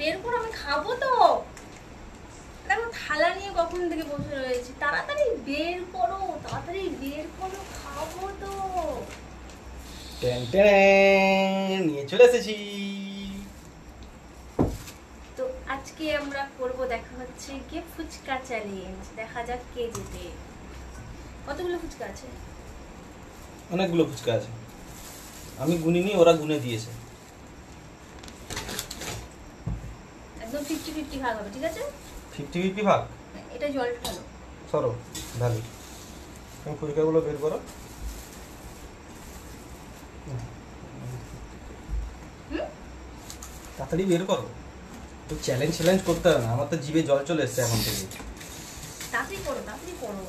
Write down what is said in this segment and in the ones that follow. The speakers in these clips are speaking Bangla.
বের করো, আমি খাবো তো। দেখো থালা নিয়ে কখন থেকে বসে রয়েছি, তাড়াতাড়ি বের করো, তাড়াতাড়ি বের করো, খাবো তো। নিয়ে চলে এসেছি। তো আজকে আমরা করব, দেখা হচ্ছে কি ফুচকা চ্যালেঞ্জ। দেখা যাক কে জেতে। কতগুলো ফুচকা আছে? অনেকগুলো ফুচকা আছে, আমি গুনিনি, ওরা গুনে দিয়েছে। একদম 50-50 ভাগ হবে, ঠিক আছে? 50-50 ভাগ। এটা জল ঢালো। সরো ঢালি। তুমি ফুচকাগুলো বের করো। তাড়াতাড়ি বের করো, তো চ্যালেঞ্জ করতে হবে না, আমার তো জিভে জল চলে এসছে এখন থেকে। তাড়াতাড়ি করো, তাড়াতাড়ি করো।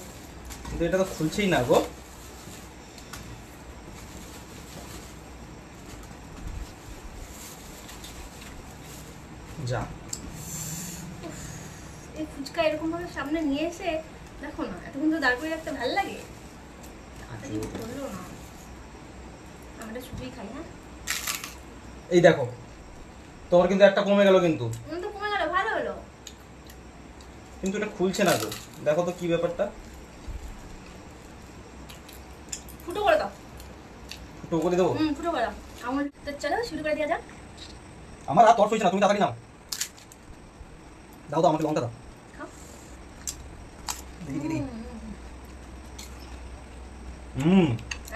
কিন্তু এটা তো খুলছেই না গো। যা, এই ফুচকা এরকম ভাবে সামনে নিয়ে এসে দেখো না, এতক্ষণ তো দাঁড় করে রাখতে ভালো লাগে। তাড়াতাড়ি করলো না। আমরা শুধুই খাই। হ্যাঁ, এই দেখো তোমার কিন্তু একটা কমে গেল, কিন্তু তো কমে গেল, ভালো হলো। কিন্তু এটা খুলছে না গো, দেখো তো কি ব্যাপারটা। ফুটো করে দাও। ফুটো করে দেবো? ফুটো করে দাও। আমার তো চলো শুরু করে দেওয়া যাক। আমার আর তর্স হচ্ছে না, তুমি তাড়াতাড়ি নাও। দাও তো আমাকে লঙ্কা দাও। খাও। দেখি দেখি।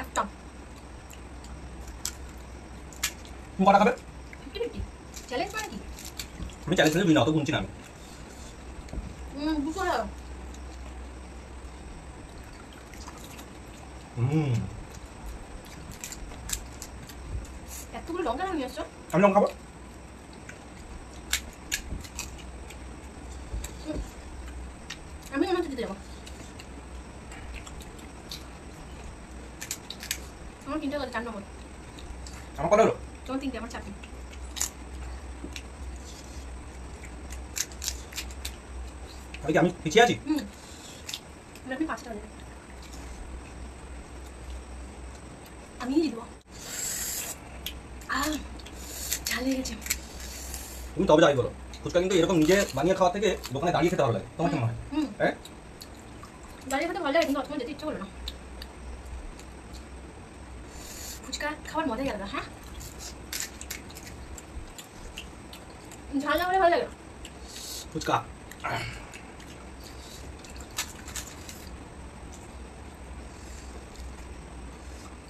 একটা তুমি কটা খাবে? 50-50 চ্যালেঞ্জ মানে কি? তুমি চ্যালেঞ্জ নিবি না, অত গুনছি না আমি। দুটো দাও। এতগুলো লঙ্কা নিয়ে আসছো। আমি লঙ্কা খাবো। আমি মনে হচ্ছে দিতে যাবো। আমার 3টে করে 4 নম্বর। আমার কটা হলো? তোমার 3টে, আমার 4টে। আমি পিছিয়ে আছি। আমি 5টা দেবো। আমি জিতবো। ঝাল লেগে গেছে। তুমি তবে যাই বলো, ফুচকা কিন্তু এরকম নিজে বানিয়ে খাওয়া থেকে দোকানে দাঁড়িয়ে খেতে ভালো লাগে। তোমার কেমন হয়? হ্যাঁ, দাঁড়িয়ে খেতে ভালো লাগে, কিন্তু অত যেতে ইচ্ছে করলো না। ফুচকা খাওয়ার মজাই আলাদা। হ্যাঁ, ঝাল না হলে ভালো লাগে। ফুচকা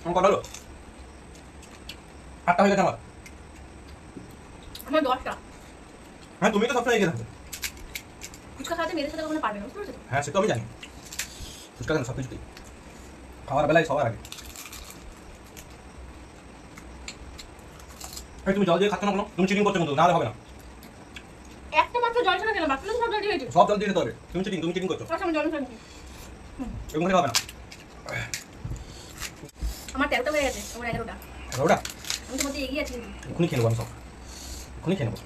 আমার কটা হলো? 8টা হয়ে গেছে আমার। আমার 10টা। হ্যাঁ, তুমি তো সবসময় এগিয়ে থাকো। ফুচকা খাওয়াতে মেয়েদের সাথে কখনো পারবে না, বুঝতে পেরেছো? হ্যাঁ, সে তো আমি জানি। ফুচকা কেন সব কিছুতেই খাওয়ার বেলায় সবার আগে। তুমি জল দিয়ে খাচ্ছ না কোনো? তুমি চিটিং করছো কিন্তু, না হলে হবে না। একটা মাত্র জল ছাড়া খেলাম, বাকি সব জল দিয়ে হয়েছে। সব জল দিয়ে খেতে হবে। তুমি চিটিং করছো। আমি জল ছাড়া এরকম খেলে হবে না। আমার 13টা হয়ে গেছে, আমার 11টা। ওটা আমি তো মধ্যে এগিয়ে আছি। এখনই খেয়ে নেবো, আমি সব এখনই খেয়ে নেবো।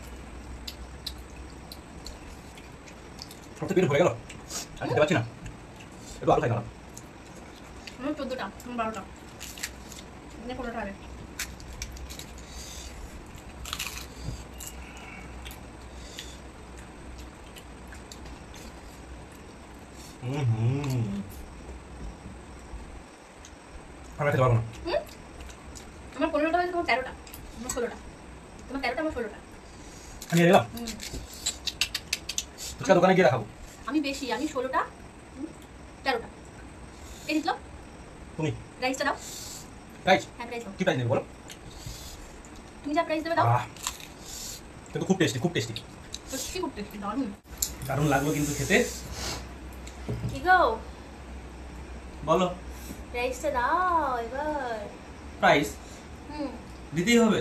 সব তো পেট ভরে গেল, আর খেতে পারছি না। একটু আলু খাই না। আমার 14টা, আমার 12টা, 15টা হবে। আমি খেতে পারবো না। আমার 15টা হয়েছে, তোমার 13টা, আমার 16টা। তোমার 13টা, আমার 16টা। আমি এলাম ফুচকা দোকানে গিয়ে দেখাবো। আমি বেশি, আমি 16টা, 13টা। কে জিতলো? তুমি প্রাইসটা দাও। প্রাইস? হ্যাঁ, প্রাইস দাও। কি প্রাইস নেবে বলো? তুমি যা প্রাইস দেবে দাও। কিন্তু খুব টেস্টি, খুব টেস্টি। সত্যি খুব টেস্টি, দারুণ। দারুণ লাগলো কিন্তু খেতে। কি গো, বলো প্রাইসটা দাও এবার। প্রাইস দিতেই হবে?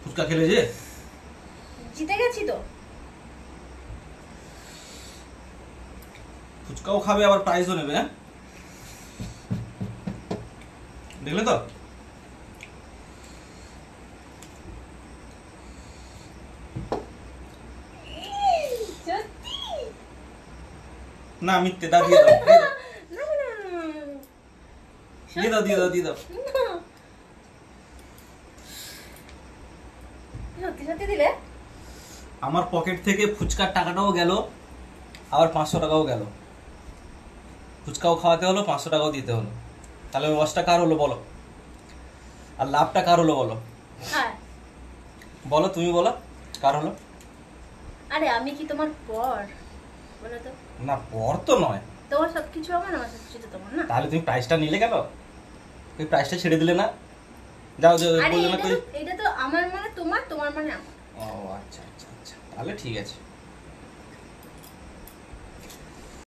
ফুচকা খেলে যে জিতে গেছি তো। ফুচকাও খাবে আবার প্রাইজও নেবে। হ্যাঁ, দেখলে তো? না মিথ্যে, দাও দিয়ে দাও, দিয়ে দাও, দিয়ে দাও, দিয়ে দাও। সত্যি সত্যি দিলে? আমার পকেট থেকে ফুচকার টাকাটাও গেল, আবার 500 টাকাও গেল। ফুচকাও খাওয়াতে হলো, 500 টাকাও দিতে হলো। তাহলে লসটা কার হলো বলো, আর লাভটা কার হলো বলো? হ্যাঁ, বলো, তুমি বলো কার হলো? আরে আমি কি তোমার পর? বলো তো। না, পর তো নয়। তোমার সবকিছু আমার সবকিছু তো তোমার না। তাহলে তুমি প্রাইসটা নিলে কেন? তুমি প্রাইসটা ছেড়ে দিলে না? যাও যে আরে বললে না এটা তো আমার মানে তোমার, তোমার মানে আমার। ও আচ্ছা আচ্ছা আচ্ছা, তাহলে ঠিক আছে।